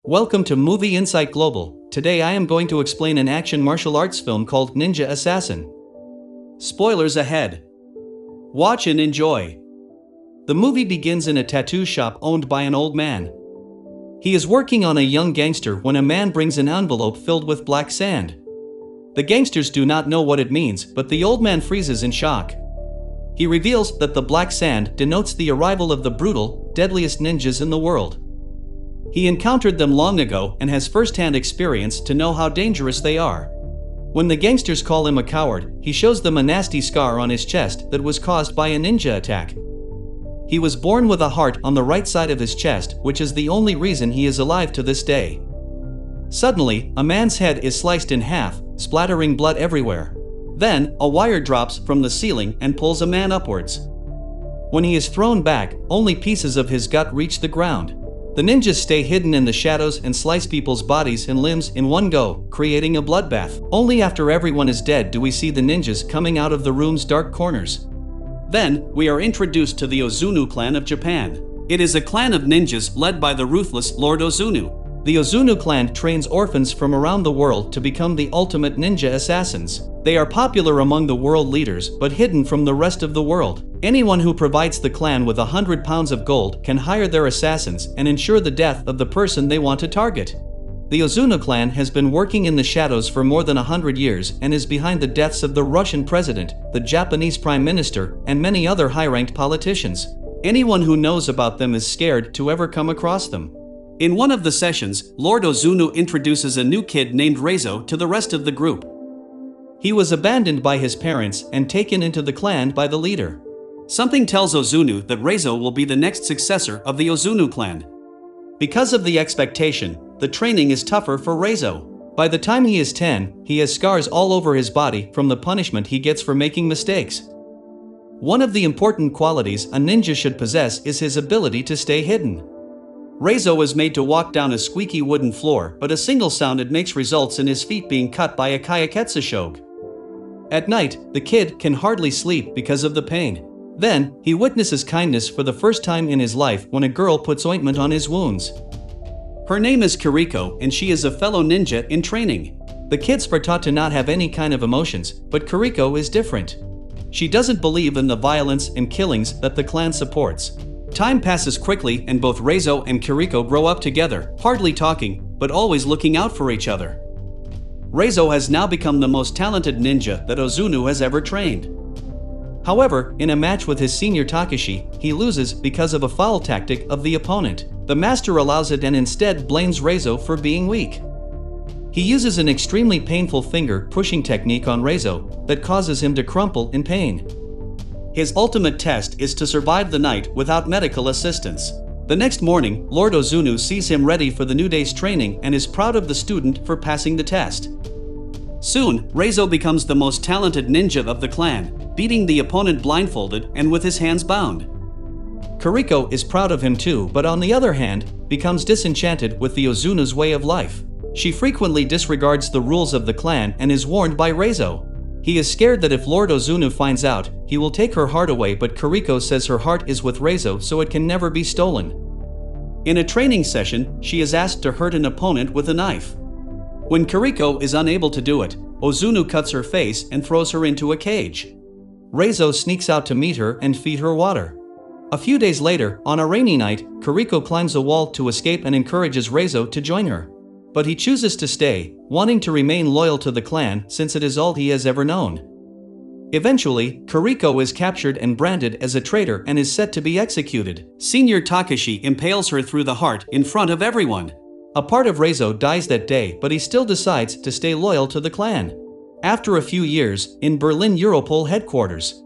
Welcome to Movie Insight Global. Today I am going to explain an action martial arts film called Ninja Assassin. Spoilers ahead. Watch and enjoy. The movie begins in a tattoo shop owned by an old man. He is working on a young gangster when a man brings an envelope filled with black sand. The gangsters do not know what it means, but the old man freezes in shock. He reveals that the black sand denotes the arrival of the brutal, deadliest ninjas in the world. He encountered them long ago and has first-hand experience to know how dangerous they are. When the gangsters call him a coward, he shows them a nasty scar on his chest that was caused by a ninja attack. He was born with a heart on the right side of his chest, which is the only reason he is alive to this day. Suddenly, a man's head is sliced in half, splattering blood everywhere. Then, a wire drops from the ceiling and pulls a man upwards. When he is thrown back, only pieces of his gut reach the ground. The ninjas stay hidden in the shadows and slice people's bodies and limbs in one go, creating a bloodbath. Only after everyone is dead do we see the ninjas coming out of the room's dark corners. Then, we are introduced to the Ozunu clan of Japan. It is a clan of ninjas led by the ruthless Lord Ozunu. The Ozunu clan trains orphans from around the world to become the ultimate ninja assassins. They are popular among the world leaders but hidden from the rest of the world. Anyone who provides the clan with 100 pounds of gold can hire their assassins and ensure the death of the person they want to target. The Ozunu clan has been working in the shadows for more than 100 years and is behind the deaths of the Russian president, the Japanese prime minister, and many other high-ranked politicians. Anyone who knows about them is scared to ever come across them. In one of the sessions, Lord Ozunu introduces a new kid named Raizo to the rest of the group. He was abandoned by his parents and taken into the clan by the leader. Something tells Ozunu that Raizo will be the next successor of the Ozunu clan. Because of the expectation, the training is tougher for Raizo. By the time he is 10, he has scars all over his body from the punishment he gets for making mistakes. One of the important qualities a ninja should possess is his ability to stay hidden. Raizo is made to walk down a squeaky wooden floor, but a single sound it makes results in his feet being cut by a kayaketsu shogue. At night, the kid can hardly sleep because of the pain. Then, he witnesses kindness for the first time in his life when a girl puts ointment on his wounds. Her name is Kiriko, and she is a fellow ninja in training. The kids are taught to not have any kind of emotions, but Kiriko is different. She doesn't believe in the violence and killings that the clan supports. Time passes quickly and both Raizo and Kiriko grow up together, hardly talking, but always looking out for each other. Raizo has now become the most talented ninja that Ozunu has ever trained. However, in a match with his senior Takashi, he loses because of a foul tactic of the opponent. The master allows it and instead blames Raizo for being weak. He uses an extremely painful finger-pushing technique on Raizo that causes him to crumple in pain. His ultimate test is to survive the night without medical assistance. The next morning, Lord Ozunu sees him ready for the new day's training and is proud of the student for passing the test. Soon, Raizo becomes the most talented ninja of the clan, beating the opponent blindfolded and with his hands bound. Kiriko is proud of him too, but on the other hand, becomes disenchanted with the Ozunu's way of life. She frequently disregards the rules of the clan and is warned by Raizo. He is scared that if Lord Ozunu finds out, he will take her heart away, but Kiriko says her heart is with Raizo so it can never be stolen. In a training session, she is asked to hurt an opponent with a knife. When Kiriko is unable to do it, Ozunu cuts her face and throws her into a cage. Raizo sneaks out to meet her and feed her water. A few days later, on a rainy night, Kiriko climbs a wall to escape and encourages Raizo to join her. But he chooses to stay, wanting to remain loyal to the clan since it is all he has ever known. Eventually, Kiriko is captured and branded as a traitor and is set to be executed. Senior Takashi impales her through the heart in front of everyone. A part of Raizo dies that day, but he still decides to stay loyal to the clan. After a few years, in Berlin Europol headquarters,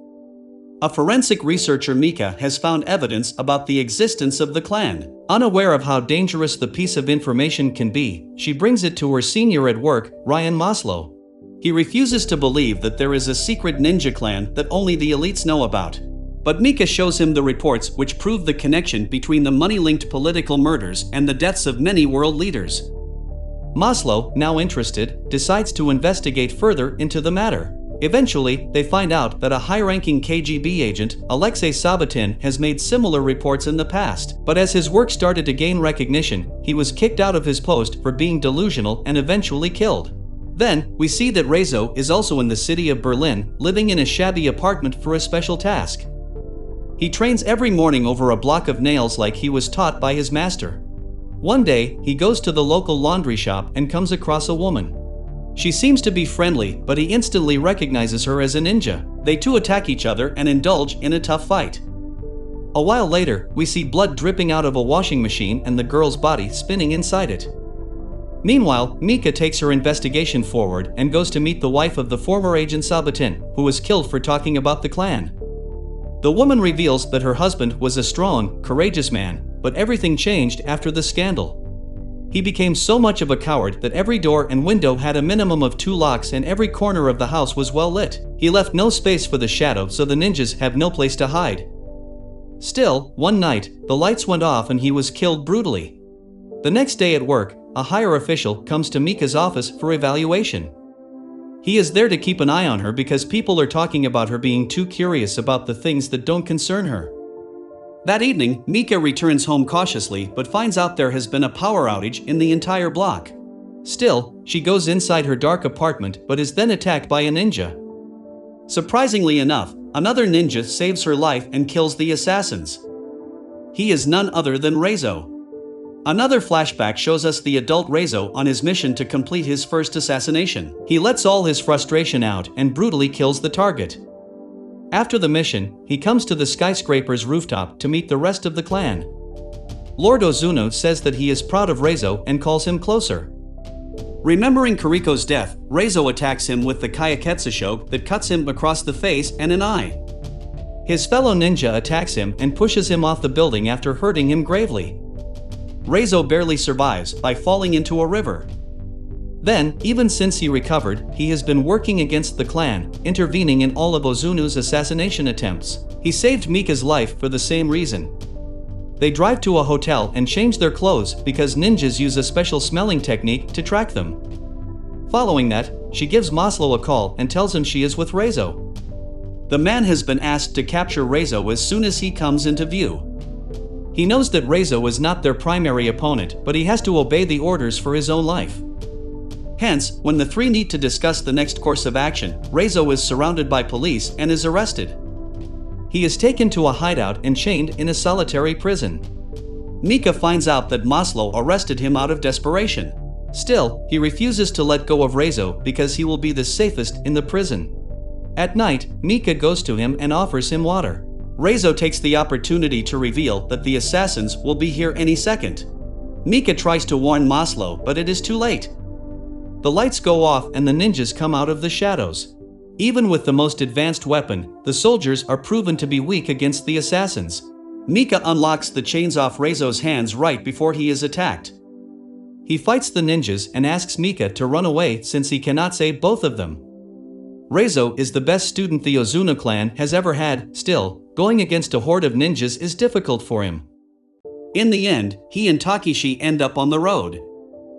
a forensic researcher Mika has found evidence about the existence of the clan. Unaware of how dangerous the piece of information can be, she brings it to her senior at work, Ryan Maslow. He refuses to believe that there is a secret ninja clan that only the elites know about. But Mika shows him the reports which prove the connection between the money-linked political murders and the deaths of many world leaders. Maslow, now interested, decides to investigate further into the matter. Eventually, they find out that a high-ranking KGB agent, Alexei Sabatin, has made similar reports in the past. But as his work started to gain recognition, he was kicked out of his post for being delusional and eventually killed. Then, we see that Raizo is also in the city of Berlin, living in a shabby apartment for a special task. He trains every morning over a block of nails like he was taught by his master. One day, he goes to the local laundry shop and comes across a woman. She seems to be friendly, but he instantly recognizes her as a ninja. They two attack each other and indulge in a tough fight. A while later, we see blood dripping out of a washing machine and the girl's body spinning inside it. Meanwhile, Mika takes her investigation forward and goes to meet the wife of the former agent Sabatin, who was killed for talking about the clan. The woman reveals that her husband was a strong, courageous man, but everything changed after the scandal. He became so much of a coward that every door and window had a minimum of 2 locks and every corner of the house was well lit. He left no space for the shadow, so the ninjas have no place to hide. Still, one night, the lights went off and he was killed brutally. The next day at work, a higher official comes to Mika's office for evaluation. He is there to keep an eye on her because people are talking about her being too curious about the things that don't concern her. That evening, Mika returns home cautiously but finds out there has been a power outage in the entire block. Still, she goes inside her dark apartment but is then attacked by a ninja. Surprisingly enough, another ninja saves her life and kills the assassins. He is none other than Raizo. Another flashback shows us the adult Raizo on his mission to complete his first assassination. He lets all his frustration out and brutally kills the target. After the mission, he comes to the skyscraper's rooftop to meet the rest of the clan. Lord Ozunu says that he is proud of Raizo and calls him closer. Remembering Kiriko's death, Raizo attacks him with the Kayaketsu shoge that cuts him across the face and an eye. His fellow ninja attacks him and pushes him off the building after hurting him gravely. Raizo barely survives by falling into a river. Then, even since he recovered, he has been working against the clan, intervening in all of Ozunu's assassination attempts. He saved Mika's life for the same reason. They drive to a hotel and change their clothes because ninjas use a special smelling technique to track them. Following that, she gives Maslow a call and tells him she is with Raizo. The man has been asked to capture Raizo as soon as he comes into view. He knows that Raizo is not their primary opponent, but he has to obey the orders for his own life. Hence, when the three meet to discuss the next course of action, Raizo is surrounded by police and is arrested. He is taken to a hideout and chained in a solitary prison. Mika finds out that Maslow arrested him out of desperation. Still, he refuses to let go of Raizo because he will be the safest in the prison. At night, Mika goes to him and offers him water. Raizo takes the opportunity to reveal that the assassins will be here any second. Mika tries to warn Maslow, but it is too late. The lights go off and the ninjas come out of the shadows. Even with the most advanced weapon, the soldiers are proven to be weak against the assassins. Mika unlocks the chains off Raizo's hands right before he is attacked. He fights the ninjas and asks Mika to run away since he cannot save both of them. Raizo is the best student the Ozunu clan has ever had. Still, going against a horde of ninjas is difficult for him. In the end, he and Takeshi end up on the road.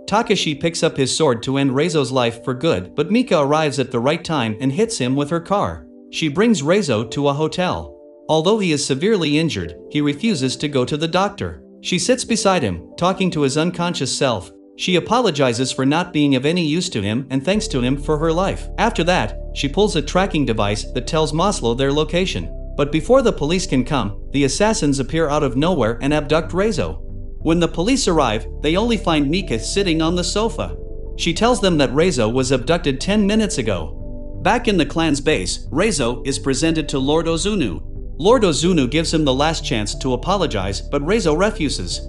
Takeshi picks up his sword to end Raizo's life for good, but Mika arrives at the right time and hits him with her car. She brings Raizo to a hotel. Although he is severely injured, he refuses to go to the doctor. She sits beside him, talking to his unconscious self. She apologizes for not being of any use to him and thanks to him for her life. After that, she pulls a tracking device that tells Maslow their location. But before the police can come, the assassins appear out of nowhere and abduct Raizo. When the police arrive, they only find Mika sitting on the sofa. She tells them that Raizo was abducted 10 minutes ago. Back in the clan's base, Raizo is presented to Lord Ozunu. Lord Ozunu gives him the last chance to apologize, but Raizo refuses.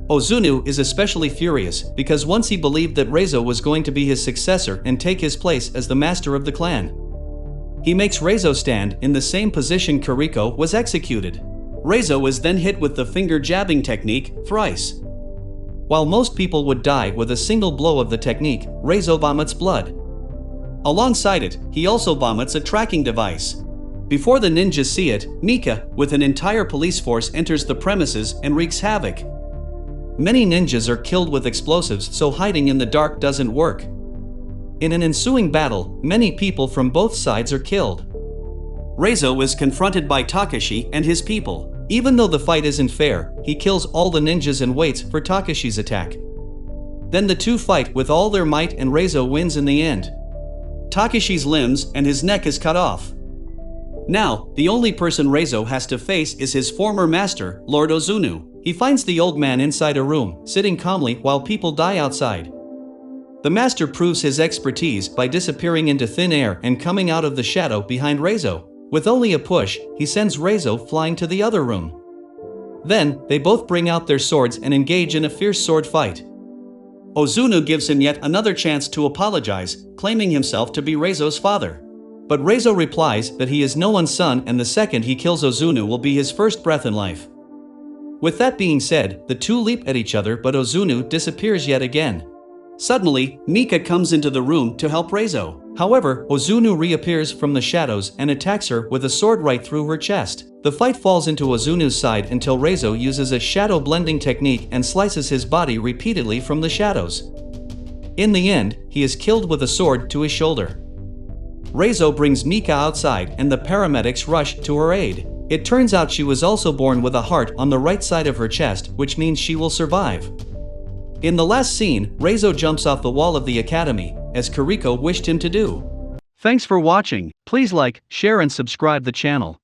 Ozunu is especially furious because once he believed that Raizo was going to be his successor and take his place as the master of the clan. He makes Raizo stand in the same position Kiriko was executed. Raizo is then hit with the finger jabbing technique thrice. While most people would die with a single blow of the technique, Raizo vomits blood. Alongside it, he also vomits a tracking device. Before the ninjas see it, Mika, with an entire police force, enters the premises and wreaks havoc. Many ninjas are killed with explosives, so hiding in the dark doesn't work. In an ensuing battle, many people from both sides are killed. Raizo is confronted by Takashi and his people. Even though the fight isn't fair, he kills all the ninjas and waits for Takashi's attack. Then the two fight with all their might and Raizo wins in the end. Takashi's limbs and his neck is cut off. Now, the only person Raizo has to face is his former master, Lord Ozunu. He finds the old man inside a room, sitting calmly while people die outside. The master proves his expertise by disappearing into thin air and coming out of the shadow behind Raizo. With only a push, he sends Raizo flying to the other room. Then, they both bring out their swords and engage in a fierce sword fight. Ozunu gives him yet another chance to apologize, claiming himself to be Reizo's father. But Raizo replies that he is no one's son and the second he kills Ozunu will be his first breath in life. With that being said, the two leap at each other but Ozunu disappears yet again. Suddenly, Mika comes into the room to help Raizo. However, Ozunu reappears from the shadows and attacks her with a sword right through her chest. The fight falls into Ozunu's side until Raizo uses a shadow blending technique and slices his body repeatedly from the shadows. In the end, he is killed with a sword to his shoulder. Raizo brings Mika outside and the paramedics rush to her aid. It turns out she was also born with a heart on the right side of her chest, which means she will survive. In the last scene, Raizo jumps off the wall of the academy, as Kiriko wished him to do. Thanks for watching. Please like, share and subscribe the channel.